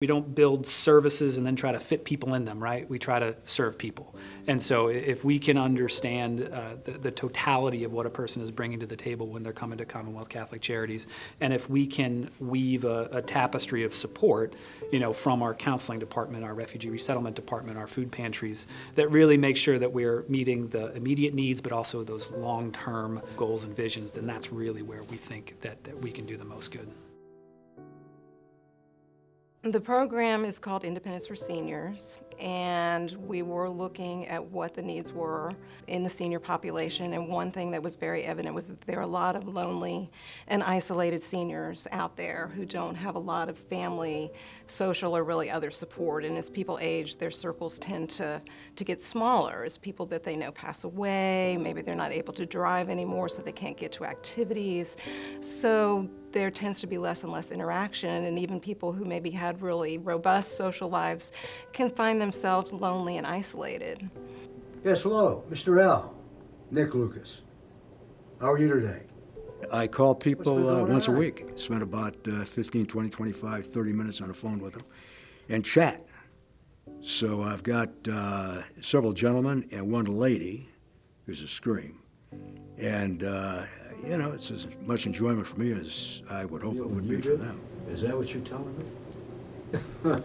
We don't build services and then try to fit people in them, right? We try to serve people. And so if we can understand the totality of what a person is bringing to the table when they're coming to Commonwealth Catholic Charities, and if we can weave a tapestry of support, from our counseling department, our refugee resettlement department, our food pantries, that really make sure that we're meeting the immediate needs, but also those long-term goals and visions, then that's really where we think that we can do the most good. The program is called Independence for Seniors, and we were looking at what the needs were in the senior population, and one thing that was very evident was that there are a lot of lonely and isolated seniors out there who don't have a lot of family, social, or really other support, and as people age, their circles tend to get smaller as people that they know pass away, maybe they're not able to drive anymore so they can't get to activities, so there tends to be less and less interaction, and even people who maybe had really robust social lives can find themselves lonely and isolated. Yes, hello, Mr. L. Nick Lucas. How are you today? I call people once a on? week. Spend about 15, 20, 25, 30 minutes on the phone with them and chat. So I've got several gentlemen and one lady who's a scream. And it's as much enjoyment for me as I would hope it would be for them. Is that what you're telling me?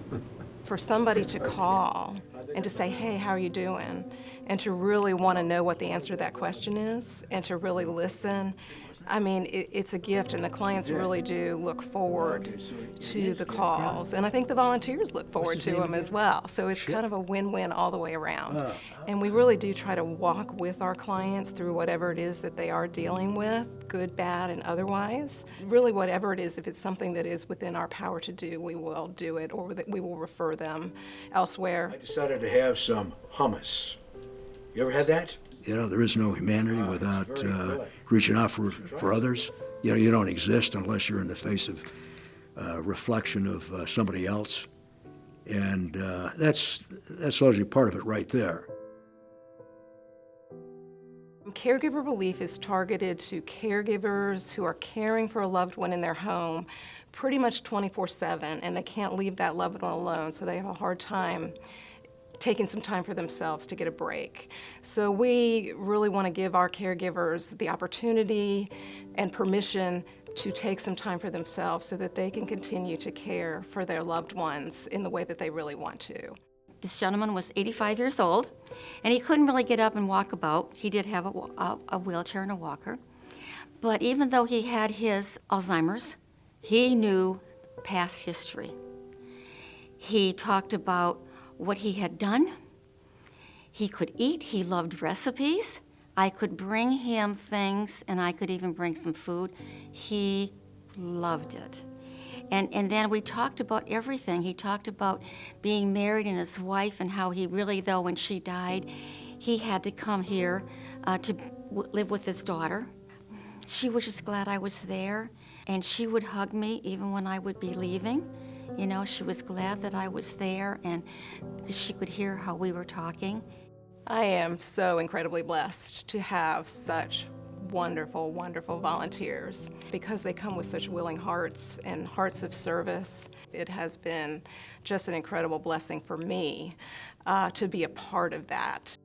For somebody to call and to say, hey, how are you doing? And to really want to know what the answer to that question is and to really listen. I mean, it's a gift, and the clients really do look forward to the calls. And I think the volunteers look forward to them as well. So it's kind of a win-win all the way around. And we really do try to walk with our clients through whatever it is that they are dealing with, good, bad, and otherwise. Really, whatever it is, if it's something that is within our power to do, we will do it, or we will refer them elsewhere. I decided to have some hummus. You ever had that? There is no humanity without reaching out for others. You don't exist unless you're in the face of reflection of somebody else. And that's largely part of it right there. Caregiver Relief is targeted to caregivers who are caring for a loved one in their home pretty much 24/7, and they can't leave that loved one alone, so they have a hard time taking some time for themselves to get a break. So we really want to give our caregivers the opportunity and permission to take some time for themselves so that they can continue to care for their loved ones in the way that they really want to. This gentleman was 85 years old, and he couldn't really get up and walk about. He did have a wheelchair and a walker. But even though he had his Alzheimer's, he knew past history. He talked about what he had done. He could eat. He loved recipes. I could bring him things, and I could even bring some food. He loved it. And then we talked about everything. He talked about being married and his wife, and how he really, though, when she died, he had to come here to live with his daughter. She was just glad I was there, and she would hug me even when I would be leaving. She was glad that I was there, and she could hear how we were talking. I am so incredibly blessed to have such wonderful, wonderful volunteers because they come with such willing hearts and hearts of service. It has been just an incredible blessing for me to be a part of that.